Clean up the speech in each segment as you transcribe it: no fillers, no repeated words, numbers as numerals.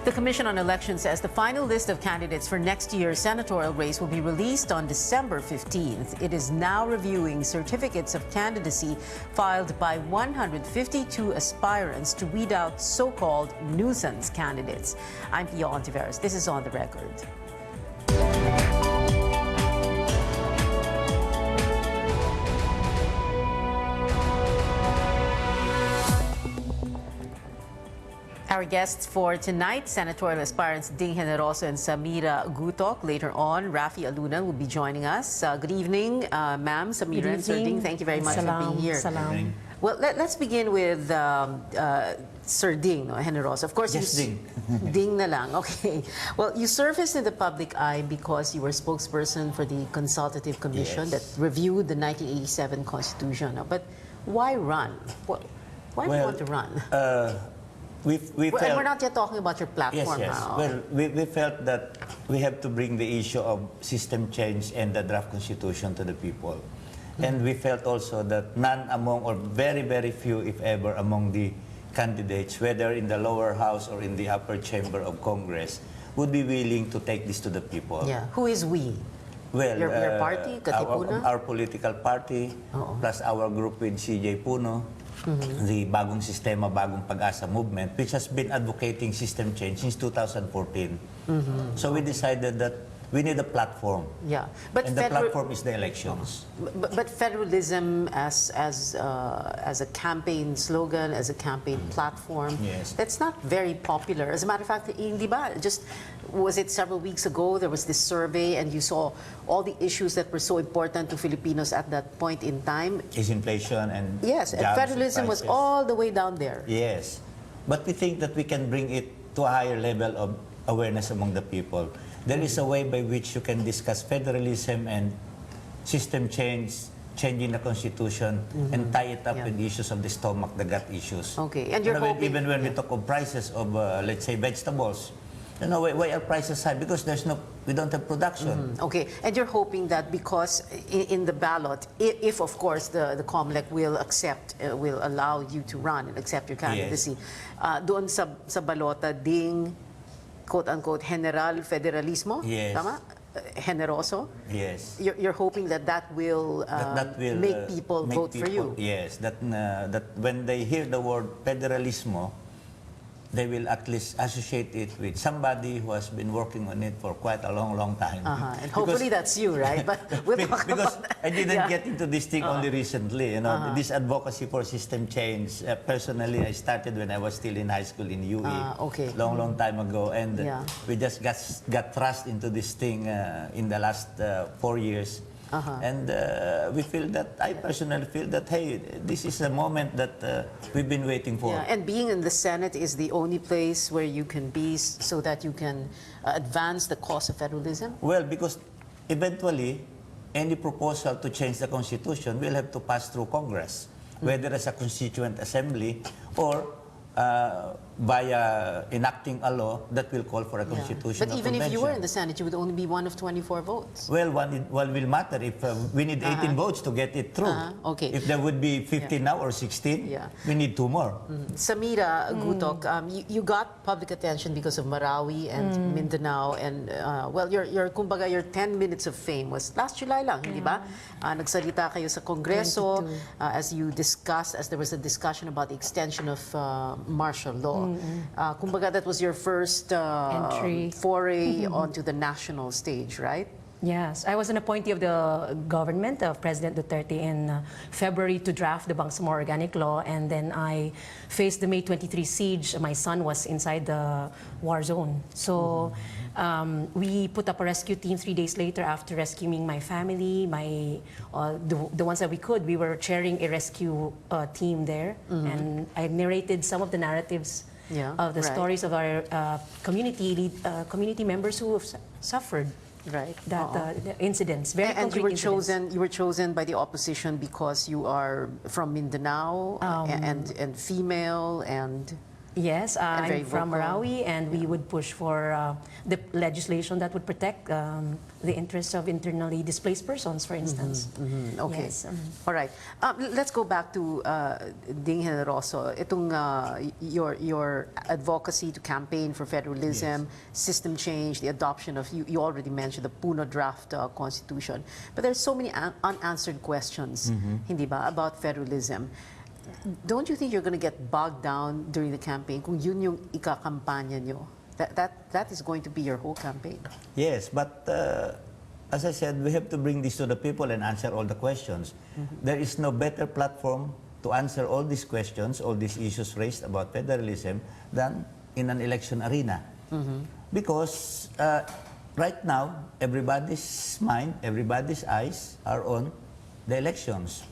The Commission on Elections says the final list of candidates for next year's senatorial race will be released on December 15th. It is now reviewing certificates of candidacy filed by 152 aspirants to weed out so-called nuisance candidates. I'm Pia Hontiveros. This is On the Record. Our guests for tonight, senatorial aspirants Ding Generoso and Samira Gutok. Later on, Rafi Aluna will be joining us. Good evening, ma'am, Samira and Sir Ding. Thank you very much for being here. Salam. Well, let's begin with Sir Ding Generoso. Of course, yes, Ding. Ding na lang. Okay. Well, you surfaced in the public eye because you were spokesperson for the Consultative Commission that reviewed the 1987 Constitution. But why run? Why do you want to run? We felt, and we're not yet talking about your platform yes. now. Well, we felt that we have to bring the issue of system change and the draft constitution to the people. And we felt also that none among, or very, very few, if ever, among the candidates, whether in the lower house or in the upper chamber of Congress, would be willing to take this to the people. Yeah. Who is we? Well, your party, Katipunan? Our political party, plus our group with CJ Puno, the Bagong Sistema, Bagong Pag-asa movement, which has been advocating system change since 2014. So we decided that we need a platform. Yeah, but and the platform is the elections. But federalism as a campaign slogan, as a campaign platform, that's not very popular. As a matter of fact, hindi ba? Just was it several weeks ago there was this survey and you saw all the issues that were so important to Filipinos at that point in time. Is inflation and yes, and federalism was all the way down there. Yes, but we think that we can bring it to a higher level of awareness among the people. There is a way by which you can discuss federalism and system change, changing the constitution, and tie it up with the issues of the stomach, the gut issues. Okay, and you're hoping, even when we talk of prices of, let's say, vegetables, you know, why are prices high? Because we don't have production. Okay, and you're hoping that because in the ballot, if of course the COMELEC will accept, will allow you to run and accept your candidacy, doon sa balota, Ding, quote-unquote, General Federalismo? Yes. Tama? Generoso? Yes. You're hoping that will make people vote for you? Yes. That when they hear the word federalismo, they will at least associate it with somebody who has been working on it for quite a long time. And hopefully that's you, right? But we'll talk because about that. I didn't get into this thing only recently. You know, this advocacy for system change. Personally, I started when I was still in high school in UE, long time ago, and we just got thrust into this thing in the last 4 years. And we feel that, I personally feel that, hey, this is a moment that we've been waiting for. Yeah, and being in the Senate is the only place where you can be so that you can advance the cause of federalism? Well, because eventually, any proposal to change the Constitution will have to pass through Congress, whether as a constituent assembly or via enacting a law that will call for a constitutional But even convention. if you were in the Senate, you would only be one of 24 votes. Well, one will matter if we need 18 votes to get it through. Okay. If there would be 15 now or 16, we need 2 more. Samira Gutok, you got public attention because of Marawi and Mindanao, and well, kumbaga, your 10 minutes of fame was last July lang, hindi ba? Nagsalita kayo sa Kongreso as you discussed, as there was a discussion about the extension of martial law. Kumbaga, that was your first foray onto the national stage, right? Yes, I was an appointee of the government of President Duterte in February to draft the Bangsamoro Organic Law, and then I faced the May 23 siege. My son was inside the war zone. So we put up a rescue team 3 days later after rescuing my family, the ones that we could. We were chairing a rescue team there, and I narrated some of the narratives of the stories of our community members who have suffered. Right. The incidents. Very and you were incidents. chosen by the opposition because you are from Mindanao and female and Yes, I'm very from vocal. Marawi, and we would push for the legislation that would protect the interests of internally displaced persons, for instance. Okay. Yes, All right. Let's go back to Ding Generoso. Itong your advocacy to campaign for federalism, system change, the adoption of, you already mentioned, the Puno draft constitution. But there's so many unanswered questions, hindi ba, about federalism. Don't you think you're going to get bogged down during the campaign kung yun yung ikakampanya nyo? That is going to be your whole campaign. Yes, but as I said, we have to bring this to the people and answer all the questions. There is no better platform to answer all these questions, all these issues raised about federalism than in an election arena. Because right now, everybody's mind, everybody's eyes are on the elections.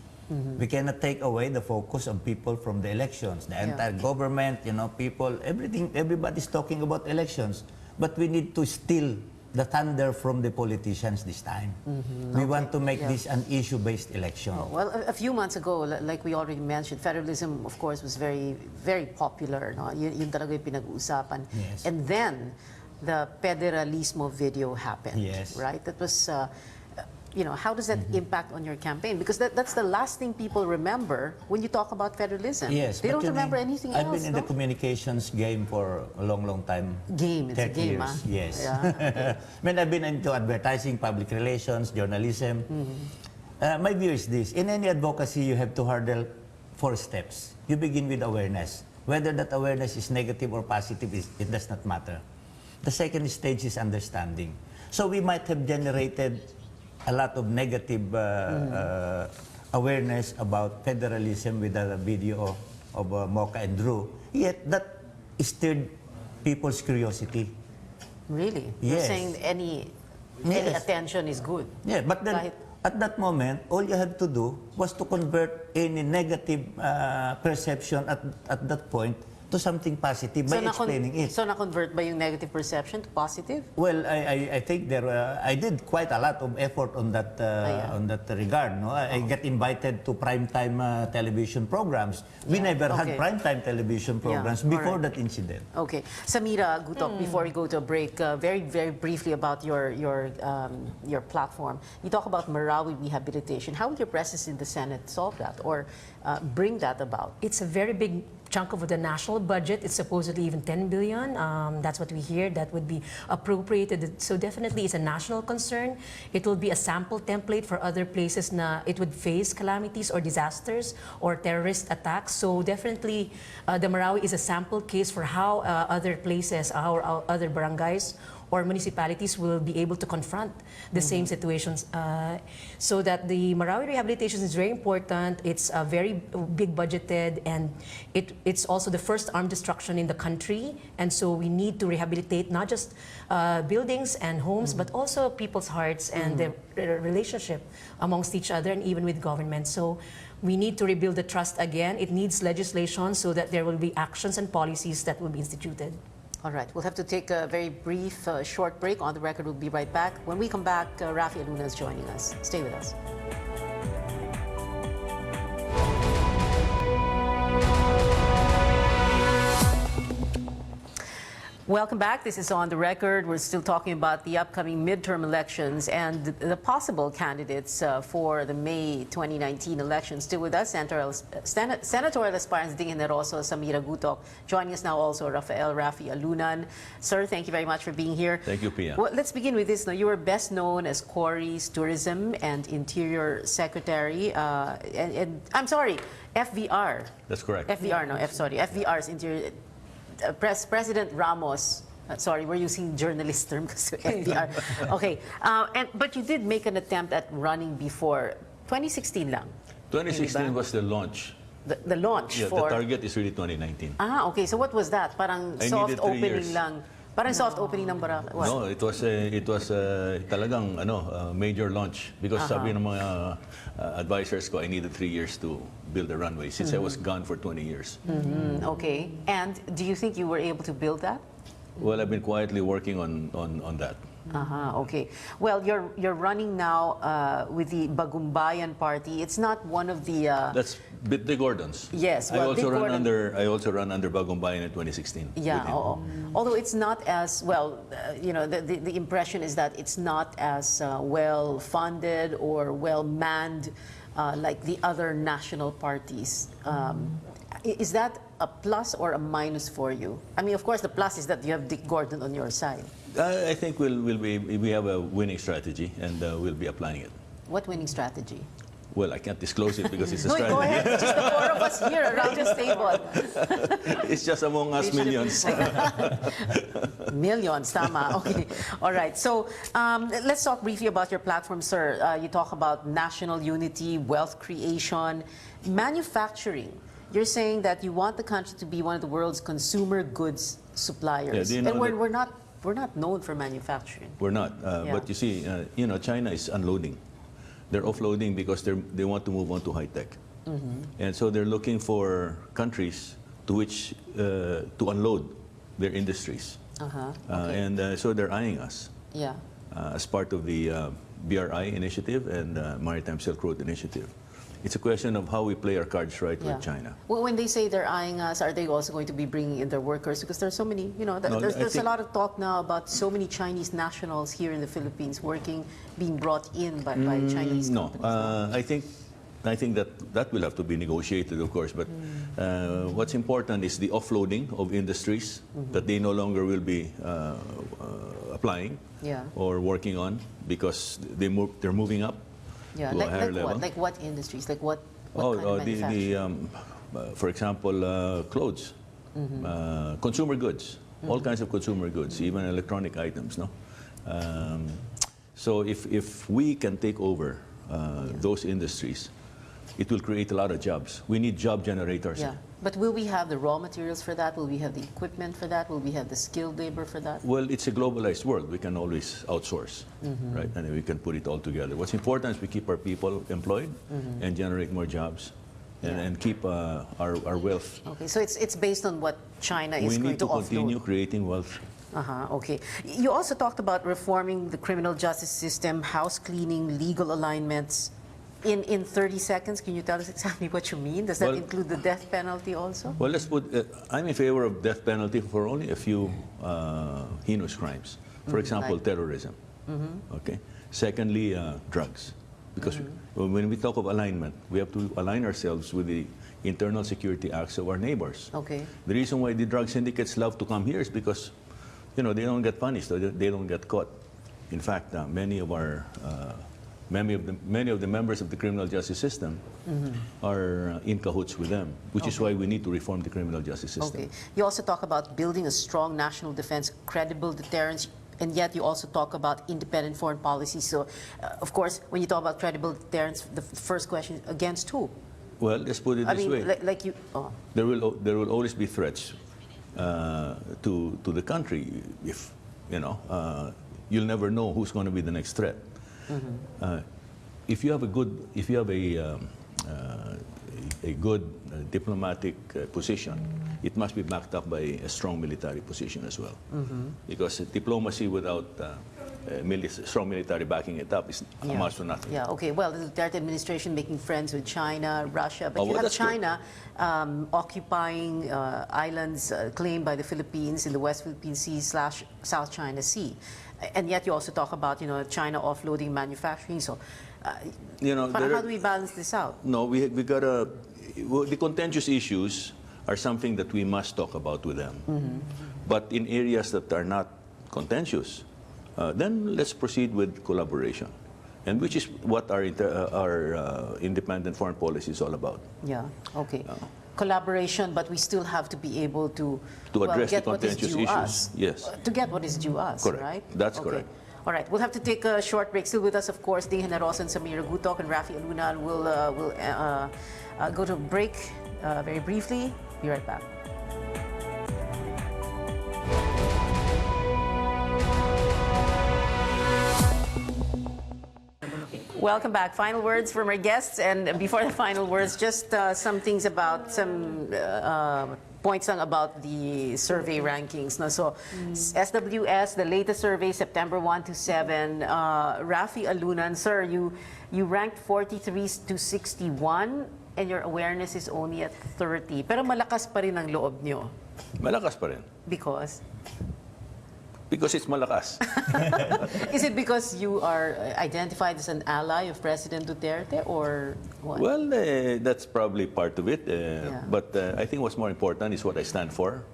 We cannot take away the focus of people from the elections. The entire government, people, everything, everybody's talking about elections. But we need to still the thunder from the politicians this time. We want to make this an issue-based election. Oh, well, a few months ago, like we already mentioned, federalism, of course, was very, very popular. No? Yun talaga yung pinag-uusapan. Yes. And then, the federalismo video happened. Yes. Right? That was... how does that impact on your campaign? Because that's the last thing people remember when you talk about federalism. Yes, they but don't remember anything else. I've been in the communications game for a long, long time. Game, it's a 30 game, years. Yes. Yeah. I mean, I've been into advertising, public relations, journalism. My view is this: in any advocacy, you have to hurdle 4 steps. You begin with awareness. Whether that awareness is negative or positive, it does not matter. The second stage is understanding. So we might have generated a lot of negative awareness about federalism with the video of Mocha and Drew. Yet that stirred people's curiosity. Really? You're Yes. saying any Yes. attention is good? Yeah, but then at that moment, all you had to do was to convert any negative perception at that point to something positive by explaining it. So na-convert ba yung negative perception to positive? Well, I think I did quite a lot of effort on that regard. No, I get invited to primetime television programs. We never had primetime television programs before that incident. Okay, Samira Gutok, before we go to a break, very very briefly about your platform. You talk about Marawi rehabilitation. How will your presence in the Senate solve that or bring that about? It's a very big chunk of the national budget. It's supposedly even 10 billion. That's what we hear. That would be appropriated. So definitely it's a national concern. It will be a sample template for other places na it would face calamities or disasters or terrorist attacks. So definitely the Marawi is a sample case for how other places, how other barangays or municipalities will be able to confront the same situations. So that the Marawi rehabilitation is very important. It's very big budgeted, and it's also the first armed destruction in the country. And so we need to rehabilitate not just buildings and homes, but also people's hearts and the relationship amongst each other and even with government. So we need to rebuild the trust again. It needs legislation so that there will be actions and policies that will be instituted. All right, we'll have to take a very brief, short break. On the record, we'll be right back. When we come back, Rafi Aluna is joining us. Stay with us. Welcome back. This is On the Record. We're still talking about the upcoming midterm elections and the possible candidates for the May 2019 elections. Still with us, Senatorial aspirants Ding Generoso, Samira Gutok. Joining us now also Rafi Alunan. Sir, thank you very much for being here. Thank you, Pia. Well, let's begin with this. Now, you were best known as Cory's Tourism and Interior Secretary. I'm sorry, FVR. That's correct. FVR, no, FVR's Interior. President Ramos, sorry, we're using journalist term kasi FDR. Okay, but you did make an attempt at running before 2016 lang. 2016 was the launch. The launch Yeah, for... the target is really 2019. Ah, okay. So what was that? Parang I soft needed 3 opening years. lang. Parang soft opening ng Baraka. What? No, it was talagang major launch because sabi ng mga advisors ko, I needed 3 years to build a runway since I was gone for 20 years. Okay. And do you think you were able to build that? Well, I've been quietly working on that. Okay. Well, you're running now with the Bagumbayan Party. It's not one of the. That's the Gordons. Yes. I Well, also Dick run Gordon- under. I also run under Bagumbayan in 2016. Yeah. with him. Although it's not as well, the impression is that it's not as well funded or well manned like the other national parties. Is that a plus or a minus for you? I mean, of course, the plus is that you have Dick Gordon on your side. I think we have a winning strategy, and we'll be applying it. What winning strategy? Well, I can't disclose it because it's a No, strategy. go ahead. It's just the four of us here around this table. It's just among us millions. Millions, tama. Okay. All right. So let's talk briefly about your platform, sir. You talk about national unity, wealth creation, manufacturing. You're saying that you want the country to be one of the world's consumer goods suppliers. Yeah, do you know and that- we're not known for manufacturing. We're not, but you see, China is unloading. They're offloading because they want to move on to high tech, and so they're looking for countries to which to unload their industries, Okay. and so they're eyeing us Yeah. as part of the BRI initiative and Maritime Silk Road initiative. It's a question of how we play our cards right with China. Well, when they say they're eyeing us, are they also going to be bringing in their workers? Because there's so many, No, there's I a think- lot of talk now about so many Chinese nationals here in the Philippines working, being brought in by Chinese No, companies. I think that will have to be negotiated, of course. But what's important is the offloading of industries that they no longer will be applying Yeah. or working on because they're moving up Yeah, to a higher level. what? Like what industries? Like what kind of manufacturing? For example, clothes, consumer goods, all kinds of consumer goods, even electronic items. No, so if we can take over those industries, it will create a lot of jobs. We need job generators. Yeah. But will we have the raw materials for that? Will we have the equipment for that? Will we have the skilled labor for that? Well, it's a globalized world. We can always outsource, right? And we can put it all together. What's important is we keep our people employed and generate more jobs and keep our wealth. Okay, so it's based on what China is We going need to offload. continue creating wealth. Okay. You also talked about reforming the criminal justice system, house cleaning, legal alignments. In 30 seconds, can you tell us exactly what you mean? Does that Well- include the death penalty also? Well, let's put. I'm in favor of death penalty for only a few heinous crimes. For example, terrorism. Okay. Secondly, drugs, because when we talk of alignment, we have to align ourselves with the internal security acts of our neighbors. Okay. The reason why the drug syndicates love to come here is because, they don't get punished, or they don't get caught. In fact, many of the members of the criminal justice system are in cahoots with them, which is why we need to reform the criminal justice system. Okay. You also talk about building a strong national defense, credible deterrence, and yet you also talk about independent foreign policy. So, of course, when you talk about credible deterrence, the first question is against who? Well, let's put it I this mean, way. like you. Oh. There will always be threats to the country. If you'll never know who's going to be the next threat. If you have a good diplomatic position, it must be backed up by a strong military position as well. Because diplomacy without strong military backing it up amounts to nothing. Yeah, okay. Well, the Duterte administration making friends with China, Russia, but Oh, you well, have that's good. China occupying islands claimed by the Philippines in the West Philippine Sea / South China Sea. And yet you also talk about, China offloading manufacturing. So, how do we balance this out? No, we got to. The contentious issues are something that we must talk about with them. But in areas that are not contentious, then let's proceed with collaboration, and which is what our independent foreign policy is all about. Yeah, okay. Collaboration, but we still have to be able to address get the what is contentious due issues. us. Yes. To get what is due us, Correct. right? That's Okay. correct. All right, we'll have to take a short break. Still with us, of course, Ding Generosa and Samira Gutok and Rafi Aluna will go to a break very briefly. Be right back. Welcome back. Final words from our guests. And before the final words, just some things about some points lang about the survey rankings. No? So, SWS, the latest survey, September 1 to 7. Rafi Alunan, sir, you ranked 43 to 61 and your awareness is only at 30. Pero malakas pa rin ang loob nyo. Malakas pa rin. Because? Because it's malakas. Is it because you are identified as an ally of President Duterte or what? Well, that's probably part of it. But I think what's more important is what I stand for,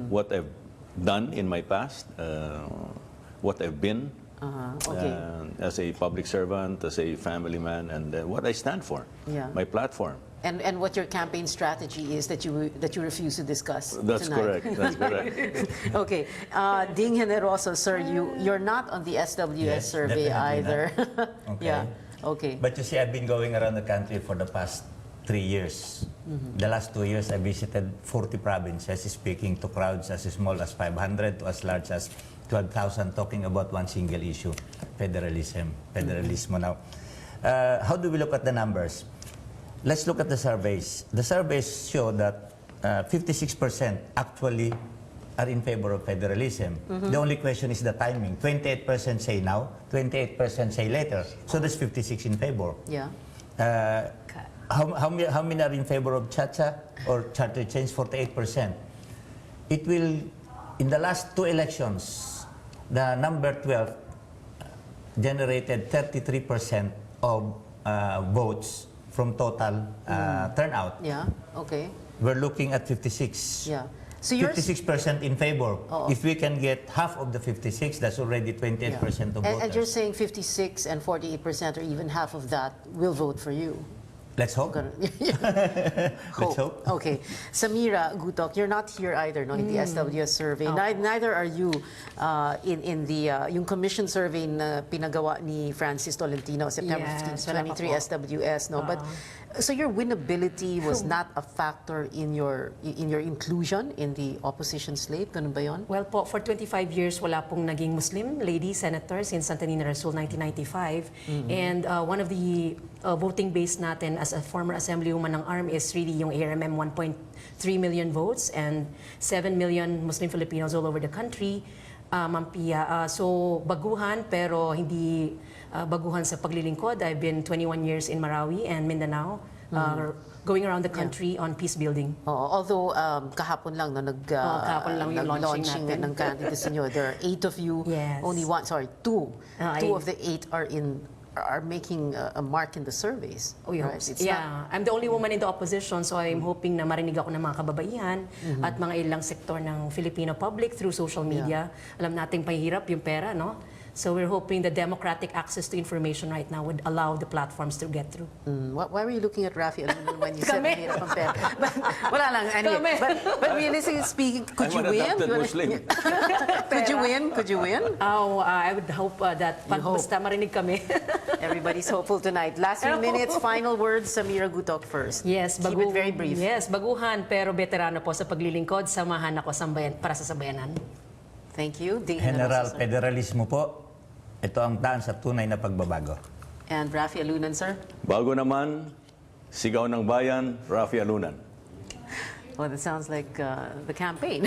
what I've done in my past, what I've been as a public servant, as a family man, and what I stand for, my platform. And what your campaign strategy is that you refuse to discuss That's tonight. correct. That's correct. Okay, Ding Generoso, sir, you're not on the SWS survey either. Okay. Yeah. Okay. But you see, I've been going around the country for the past 3 years. The last 2 years, I visited 40 provinces, speaking to crowds as small as 500 to as large as 12,000, talking about one single issue, federalism. Now, how do we look at the numbers? Let's look at the surveys. The surveys show that 56% actually are in favor of federalism. The only question is the timing. 28% say now, 28% say later. So that's 56 in favor. Yeah. How many are in favor of Chacha or charter change? 48%. It will, in the last 2 elections, the number 12 generated 33% of votes from total turnout. Yeah. Okay. We're looking at 56. Yeah. So you're 56% in favor. If we can get half of the 56, that's already 28% of voters. And you're saying 56 and 48% or even half of that will vote for you. Let's hope. Let's hope. Okay. Samira Gutok, you're not here either, no, in the SWS survey. Neither are you in the yung commission survey na pinagawa ni Francis Tolentino, September 15 to 23 SWS, no. But so your winnability was not a factor in your inclusion in the opposition slate, ganun ba yun? Well po, for 25 years, wala pong naging Muslim lady senator since Santa Nina Rasul 1995. And one of the voting base natin as a former assemblywoman ng ARM is really yung ARMM 1.3 million votes and 7 million Muslim Filipinos all over the country. Ma'am Pia, so baguhan pero hindi baguhan sa paglilingkod. I've been 21 years in Marawi and Mindanao, going around the country on peace building. Although kahapon lang no kahapon lang yung launching natin. ng candidacy nyo. There are 8 of you. Yes. Only one, sorry, 2. 2 of the 8 are making a mark in the surveys. Right? It's not, I'm the only woman in the opposition, so I'm hoping na marinig ako ng mga kababaihan at mga ilang sektor ng Filipino public through social media. Alam nating pahirap yung pera, no? So we're hoping the democratic access to information right now would allow the platforms to get through. Why were you looking at Rafi Alunan when you said mahirap ang pera? Wala lang, anyway. But realistically speaking, could you win? Muslim. Could you win? Could you win? I would hope that pag basta marinig kami. Everybody's hopeful tonight. Last few minutes, final words, Samira Gutok first. Yes, keep it very brief. Yes, baguhan pero veterano po sa paglilingkod. Samahan ako para sa sambayanan. Thank you. General, federalismo po. Ito ang daan sa tunay na pagbabago. And Rafi Alunan, sir? Bago naman, sigaw ng bayan, Rafi Alunan. Well, that sounds like the campaign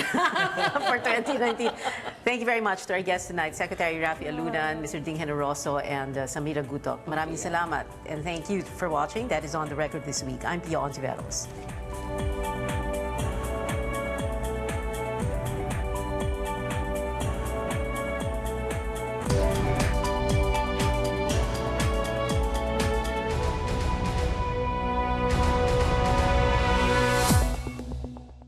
for 2019. Thank you very much to our guests tonight, Secretary Rafi Alunan, Mr. Ding Generoso, and Samira Gutok. Maraming salamat. And thank you for watching. That is On the Record this week. I'm Pia Hontiveros.